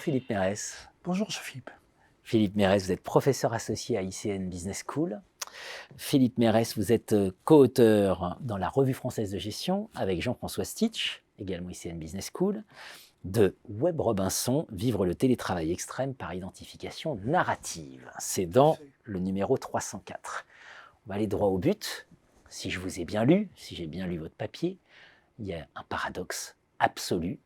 Philippe Mérès. Bonjour Philippe. Philippe Mérès, vous êtes professeur associé à ICN Business School. Philippe Mérès, vous êtes co-auteur dans la Revue française de gestion avec Jean-François Stitch, également ICN Business School, de Webb Robinson, Vivre le télétravail extrême par identification narrative. C'est dans le numéro 304. On va aller droit au but. Si je vous ai bien lu, si j'ai bien lu votre papier, il y a un paradoxe absolu.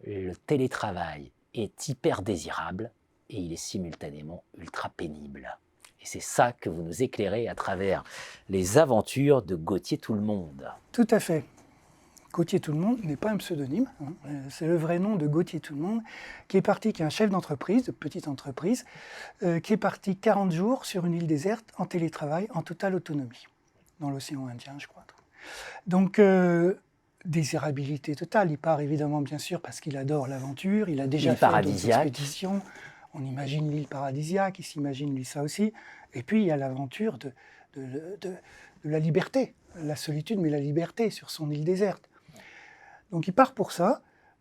Le télétravail est hyper désirable et il est simultanément ultra pénible. Et c'est ça que vous nous éclairez à travers les aventures de Gauthier Tout-le-Monde. Tout à fait. Gauthier Tout-le-Monde n'est pas un pseudonyme, c'est le vrai nom de Gauthier Tout-le-Monde, qui est un chef d'entreprise, de petite entreprise, qui est parti 40 jours sur une île déserte en télétravail, en totale autonomie, dans l'océan Indien, je crois. Donc, désirabilité totale. Il part évidemment, bien sûr, parce qu'il adore l'aventure, il a déjà fait d'autres expéditions. On imagine l'île paradisiaque, il s'imagine lui ça aussi. Et puis, il y a l'aventure de la liberté, la solitude, mais la liberté sur son île déserte. Donc, il part pour ça.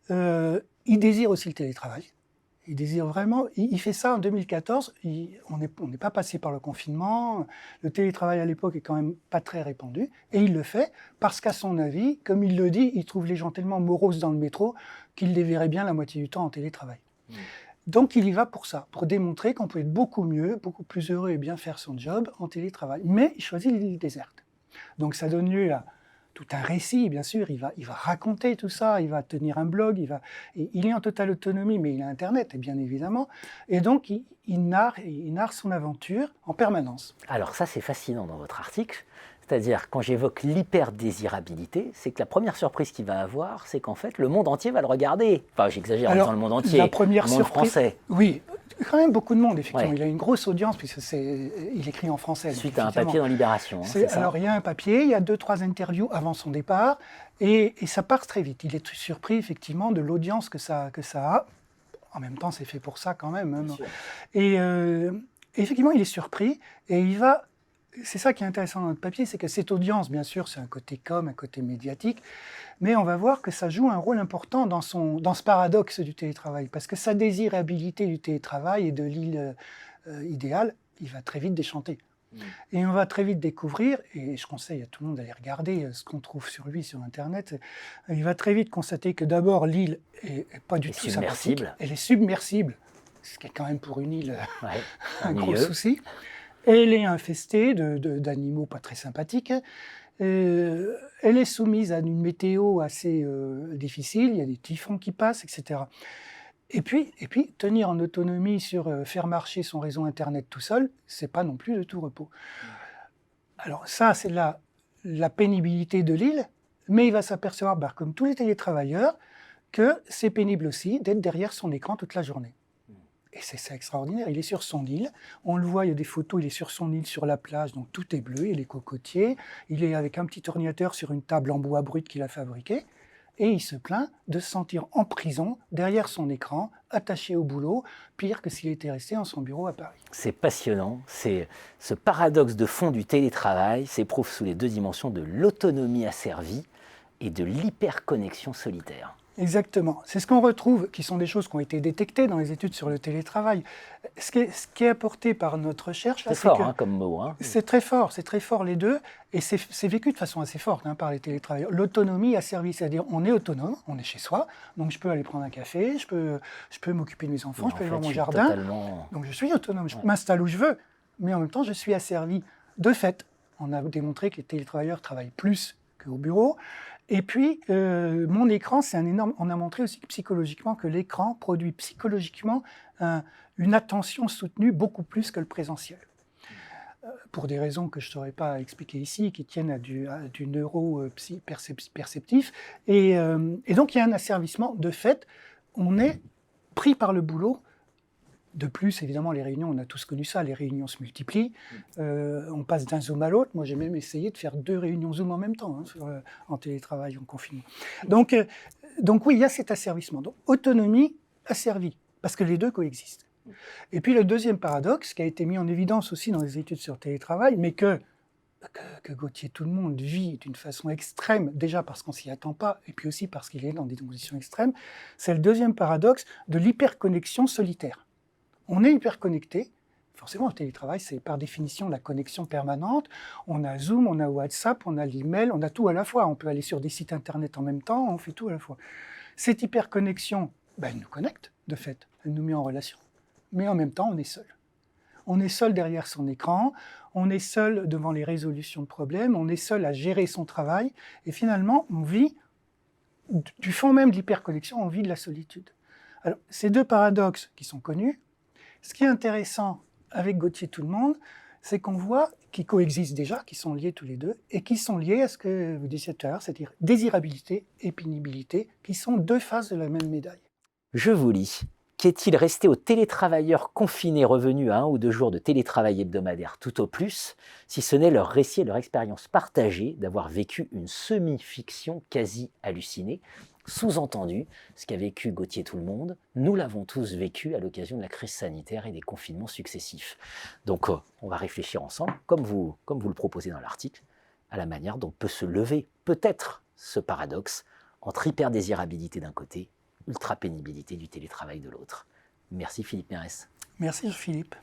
Il désire aussi le télétravail. Il désire vraiment. Il fait ça en 2014. On n'est pas passé par le confinement. Le télétravail à l'époque est quand même pas très répandu. Et il le fait parce qu'à son avis, comme il le dit, il trouve les gens tellement moroses dans le métro qu'il les verrait bien la moitié du temps en télétravail. Donc il y va pour ça, pour démontrer qu'on peut être beaucoup mieux, beaucoup plus heureux et bien faire son job en télétravail. Mais il choisit l'île déserte. Donc ça donne lieu à tout un récit, bien sûr. Il va raconter tout ça, il va tenir un blog, il est en totale autonomie, mais il a Internet, bien évidemment. Et donc il narre son aventure en permanence. Alors ça, c'est fascinant dans votre article. C'est-à-dire, quand j'évoque l'hyper-désirabilité, c'est que la première surprise qu'il va avoir, c'est qu'en fait, le monde entier va le regarder. Enfin, j'exagère en disant le monde entier, le monde français. Oui, quand même beaucoup de monde, effectivement. Ouais. Il a une grosse audience, puisqu'il écrit en français. Suite à un papier dans Libération. Alors, il y a un papier, il y a 2-3 interviews avant son départ, et ça part très vite. Il est surpris, effectivement, de l'audience que ça a. En même temps, c'est fait pour ça, quand même. Hein. Et effectivement, il est surpris, et il va... C'est ça qui est intéressant dans notre papier, c'est que cette audience, bien sûr, c'est un côté com, un côté médiatique, mais on va voir que ça joue un rôle important dans ce paradoxe du télétravail, parce que sa désirabilité du télétravail et de l'île idéale, il va très vite déchanter. Et on va très vite découvrir, et je conseille à tout le monde d'aller regarder ce qu'on trouve sur lui sur Internet, il va très vite constater que d'abord l'île est pas du tout sympathique, elle est submersible, ce qui est quand même pour une île un gros souci. Elle est infestée d'animaux pas très sympathiques. Elle est soumise à une météo assez difficile. Il y a des typhons qui passent, etc. Et puis tenir en autonomie sur faire marcher son réseau Internet tout seul, c'est pas non plus de tout repos. Alors ça, c'est la pénibilité de l'île, mais il va s'apercevoir, comme tous les télétravailleurs, que c'est pénible aussi d'être derrière son écran toute la journée. Et c'est extraordinaire, il est sur son île, on le voit, il y a des photos, il est sur son île, sur la plage, donc tout est bleu, il est cocotier, il est avec un petit ordinateur sur une table en bois brut qu'il a fabriquée, et il se plaint de se sentir en prison, derrière son écran, attaché au boulot, pire que s'il était resté en son bureau à Paris. C'est passionnant, c'est ce paradoxe de fond du télétravail s'éprouve sous les deux dimensions de l'autonomie asservie et de l'hyperconnexion solitaire. Exactement. C'est ce qu'on retrouve, qui sont des choses qui ont été détectées dans les études sur le télétravail. Ce qui est apporté par notre recherche... C'est fort comme mot. C'est très fort les deux, et c'est vécu de façon assez forte par les télétravailleurs. L'autonomie asservie, c'est-à-dire on est autonome, on est chez soi, donc je peux aller prendre un café, je peux m'occuper de mes enfants, je peux aller voir mon jardin, donc je suis autonome, je m'installe où je veux, mais en même temps je suis asservi. De fait, on a démontré que les télétravailleurs travaillent plus qu'au bureau. Et puis, mon écran, c'est un énorme... On a montré aussi psychologiquement que l'écran produit psychologiquement une attention soutenue beaucoup plus que le présentiel. Pour des raisons que je ne saurais pas expliquer ici, qui tiennent à du neuro-perceptif. Et donc, il y a un asservissement. De fait, on est pris par le boulot. De plus, évidemment, les réunions, on a tous connu ça, les réunions se multiplient, on passe d'un Zoom à l'autre. Moi, j'ai même essayé de faire 2 réunions Zoom en même temps, en télétravail, en confinement. Donc oui, il y a cet asservissement. Donc, autonomie, asservie, parce que les deux coexistent. Et puis, le deuxième paradoxe, qui a été mis en évidence aussi dans les études sur le télétravail, mais que que Gauthier Tout-le-Monde vit d'une façon extrême, déjà parce qu'on ne s'y attend pas, et puis aussi parce qu'il est dans des conditions extrêmes, c'est le deuxième paradoxe de l'hyperconnexion solitaire. On est hyperconnecté. Forcément, le télétravail, c'est par définition la connexion permanente. On a Zoom, on a WhatsApp, on a l'email, on a tout à la fois. On peut aller sur des sites internet en même temps, on fait tout à la fois. Cette hyperconnexion, elle nous connecte, de fait. Elle nous met en relation. Mais en même temps, on est seul. On est seul derrière son écran, on est seul devant les résolutions de problèmes, on est seul à gérer son travail. Et finalement, on vit, du fond même de l'hyperconnexion, on vit de la solitude. Alors, ces deux paradoxes qui sont connus, ce qui est intéressant avec Gauthier Tout-le-Monde, c'est qu'on voit qu'ils coexistent déjà, qu'ils sont liés tous les deux, et qui sont liés à ce que vous disiez tout à l'heure, c'est-à-dire désirabilité et pénibilité, qui sont deux faces de la même médaille. Je vous lis. Qu'est-il resté aux télétravailleurs confinés revenus à 1 ou 2 jours de télétravail hebdomadaire tout au plus, si ce n'est leur récit et leur expérience partagée d'avoir vécu une semi-fiction quasi hallucinée? Sous-entendu, ce qu'a vécu Gauthier Tout-le-Monde, nous l'avons tous vécu à l'occasion de la crise sanitaire et des confinements successifs. Donc on va réfléchir ensemble, comme vous le proposez dans l'article, à la manière dont peut se lever peut-être ce paradoxe entre hyperdésirabilité d'un côté, ultra-pénibilité du télétravail de l'autre. Merci Philippe Mérès. Merci Philippe.